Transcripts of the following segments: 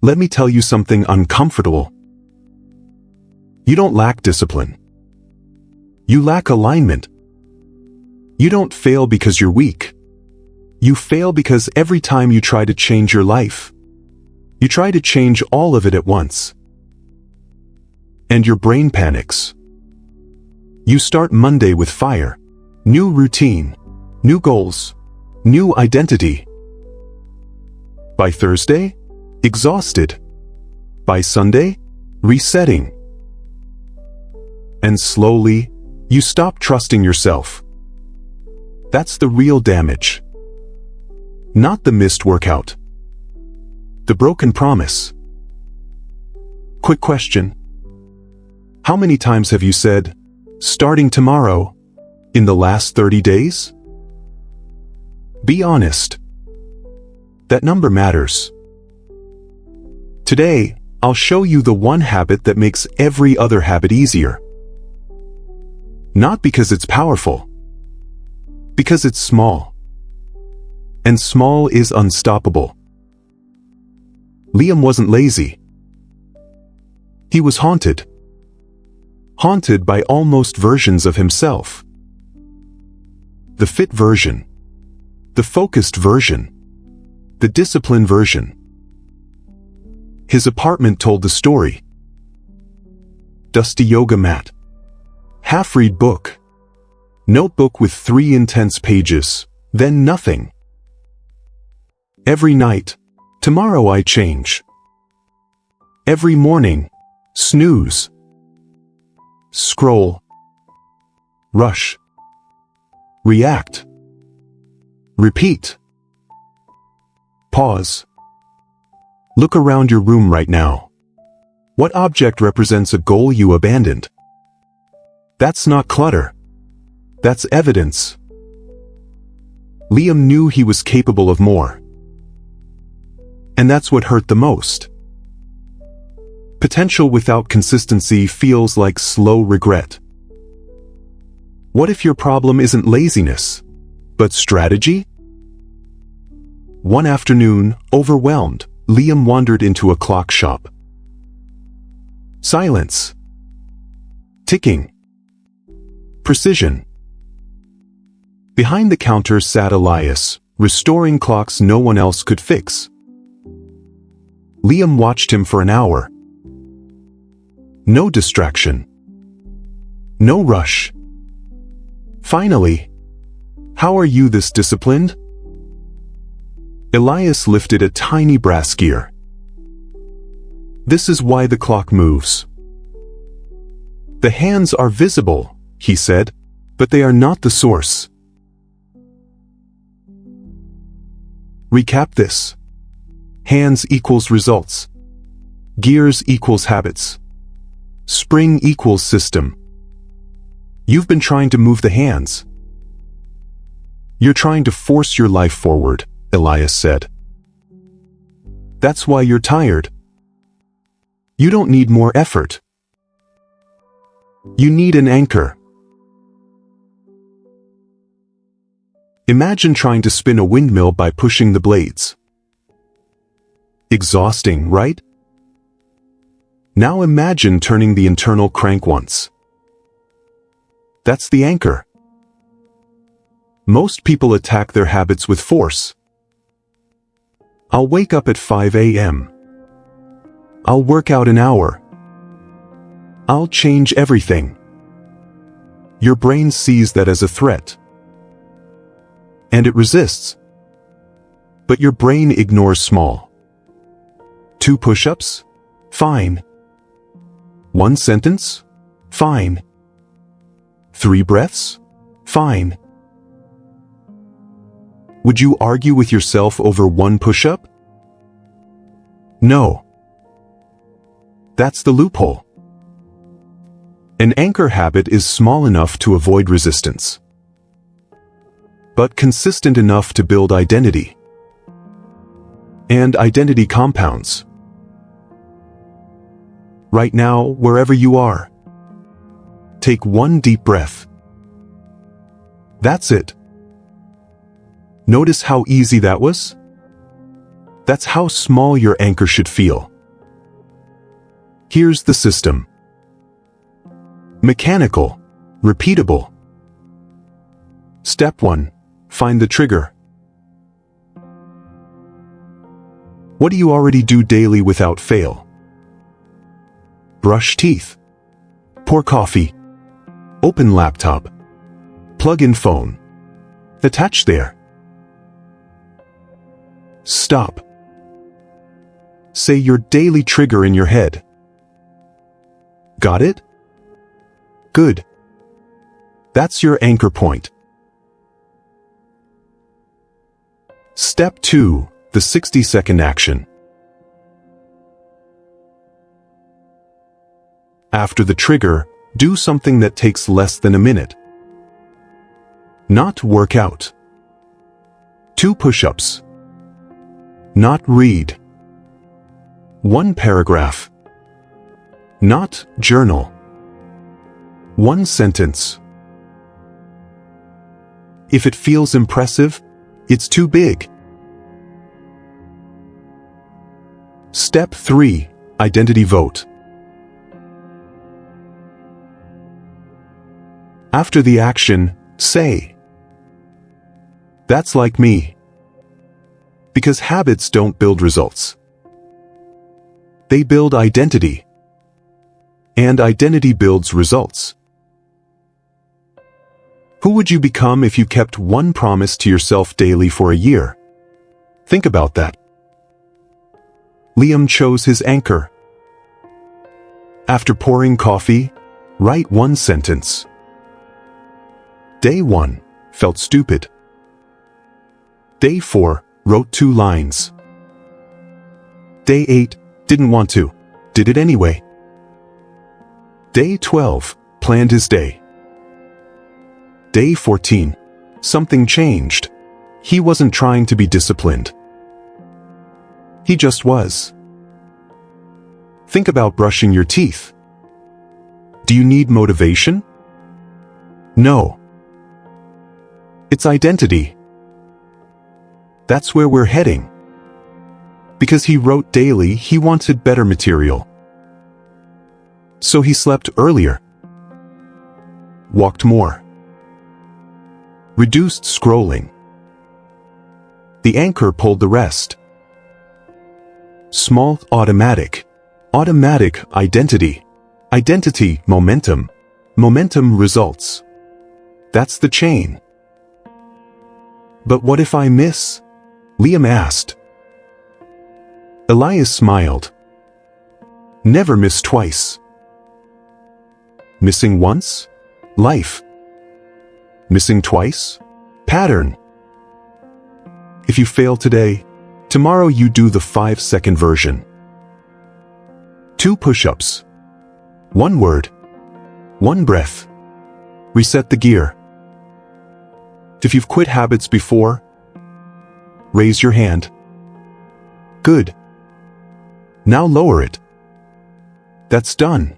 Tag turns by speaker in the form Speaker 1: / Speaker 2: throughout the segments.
Speaker 1: let me tell you something uncomfortable. You don't lack discipline. You lack alignment. You don't fail because you're weak. You fail because every time you try to change your life, you try to change all of it at once. And your brain panics. You start Monday with fire, new routine, new goals, new identity. By Thursday, exhausted. By Sunday, resetting. And slowly, you stop trusting yourself. That's the real damage. Not the missed workout. The broken promise. Quick question. How many times have you said, starting tomorrow, in the last 30 days? Be honest. That number matters. Today, I'll show you the one habit that makes every other habit easier. Not because it's powerful, because it's small. And small is unstoppable. Liam wasn't lazy. He was haunted. Haunted by almost versions of himself. The fit version. The focused version. The disciplined version. His apartment told the story. Dusty yoga mat. Half-read book. Notebook with 3 intense pages, then nothing. Every night, tomorrow I change. Every morning, snooze. Scroll. Rush. React. Repeat. Pause. Look around your room right now. What object represents a goal you abandoned? That's not clutter. That's evidence. Liam knew he was capable of more. And that's what hurt the most. Potential without consistency feels like slow regret. What if your problem isn't laziness, but strategy? One afternoon, overwhelmed, Liam wandered into a clock shop. Silence. Ticking. Precision. Behind the counter sat Elias, restoring clocks no one else could fix. Liam watched him for an hour. No distraction. No rush. Finally, "How are you this disciplined?" Elias lifted a tiny brass gear. "This is why the clock moves. The hands are visible," he said, "but they are not the source." Recap this. Hands equals results. Gears equals habits. Spring equals system. You've been trying to move the hands. You're trying to force your life forward, Elias said. That's why you're tired. You don't need more effort. You need an anchor. Imagine trying to spin a windmill by pushing the blades. Exhausting, right? Now imagine turning the internal crank once. That's the anchor. Most people attack their habits with force. I'll wake up at 5 a.m. I'll work out an hour. I'll change everything. Your brain sees that as a threat. And it resists. But your brain ignores small. 2 push-ups? Fine. 1 sentence? Fine. 3 breaths? Fine. Would you argue with yourself over 1 push-up? No. That's the loophole. An anchor habit is small enough to avoid resistance, but consistent enough to build identity. And identity compounds. Right now, wherever you are, take 1 deep breath. That's it. Notice how easy that was? That's how small your anchor should feel. Here's the system. Mechanical, repeatable. Step 1. Find the trigger. What do you already do daily without fail? Brush teeth. Pour coffee. Open laptop. Plug in phone. Attach there. Stop. Say your daily trigger in your head. Got it? Good. That's your anchor point. Step 2. The 60-second action. After the trigger, do something that takes less than a minute. Not work out. 2 push-ups. Not read. 1 paragraph. Not journal. 1 sentence. If it feels impressive, it's too big. Step 3. Identity vote. After the action, say, "That's like me." Because habits don't build results. They build identity. And identity builds results. Who would you become if you kept one promise to yourself daily for a year? Think about that. Liam chose his anchor. After pouring coffee, write 1 sentence. Day 1, felt stupid. Day 4, wrote 2 lines. Day 8, didn't want to, did it anyway. Day 12, planned his day. Day 14, something changed. He wasn't trying to be disciplined. He just was. Think about brushing your teeth. Do you need motivation? No. It's identity. That's where we're heading. Because he wrote daily, he wanted better material. So he slept earlier. Walked more. Reduced scrolling. The anchor pulled the rest. Small, automatic. Automatic, identity. Identity, momentum. Momentum, results. That's the chain. But what if I miss? Liam asked. Elias smiled. Never miss twice. Missing once? Life. Missing twice? Pattern. If you fail today, tomorrow you do the 5-second version. 2 push-ups. 1 word. 1 breath. Reset the gear. If you've quit habits before, raise your hand. Good. Now lower it. That's done.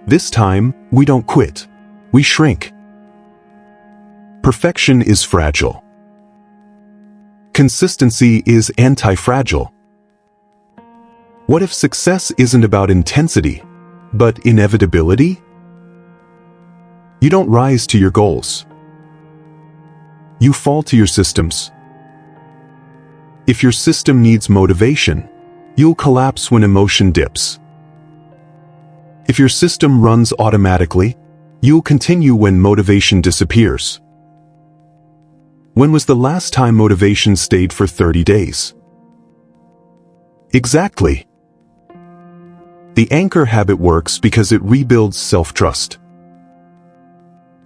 Speaker 1: This time, we don't quit. We shrink. Perfection is fragile. Consistency is anti-fragile. What if success isn't about intensity, but inevitability? You don't rise to your goals. You fall to your systems. If your system needs motivation, you'll collapse when emotion dips. If your system runs automatically, you'll continue when motivation disappears. When was the last time motivation stayed for 30 days? Exactly. The anchor habit works because it rebuilds self-trust.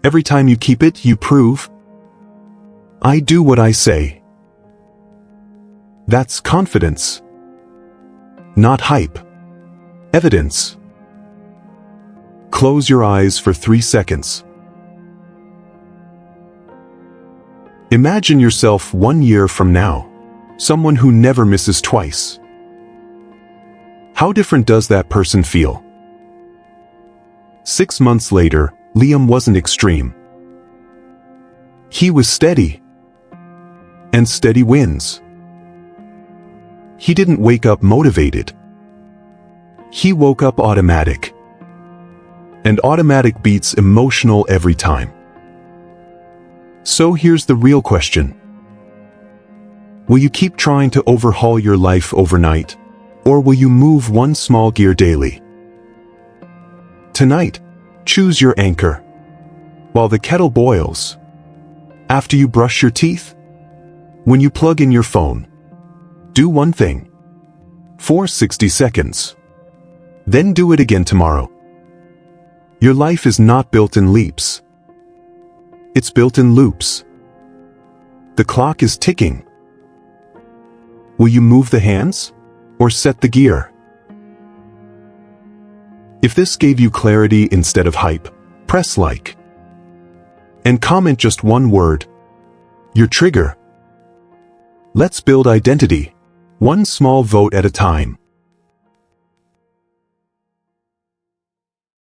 Speaker 1: Every time you keep it, you prove, I do what I say. That's confidence. Not hype. Evidence. Close your eyes for 3 seconds. Imagine yourself 1 year from now, someone who never misses twice. How different does that person feel? 6 months later, Liam wasn't extreme. He was steady. And steady wins. He didn't wake up motivated. He woke up automatic. And automatic beats emotional every time. So here's the real question. Will you keep trying to overhaul your life overnight? Or will you move one small gear daily? Tonight, choose your anchor. While the kettle boils. After you brush your teeth. When you plug in your phone. Do one thing. For 60 seconds. Then do it again tomorrow. Your life is not built in leaps. It's built in loops. The clock is ticking. Will you move the hands? Or set the gear? If this gave you clarity instead of hype, press like. And comment just one word. Your trigger. Let's build identity. One small vote at a time.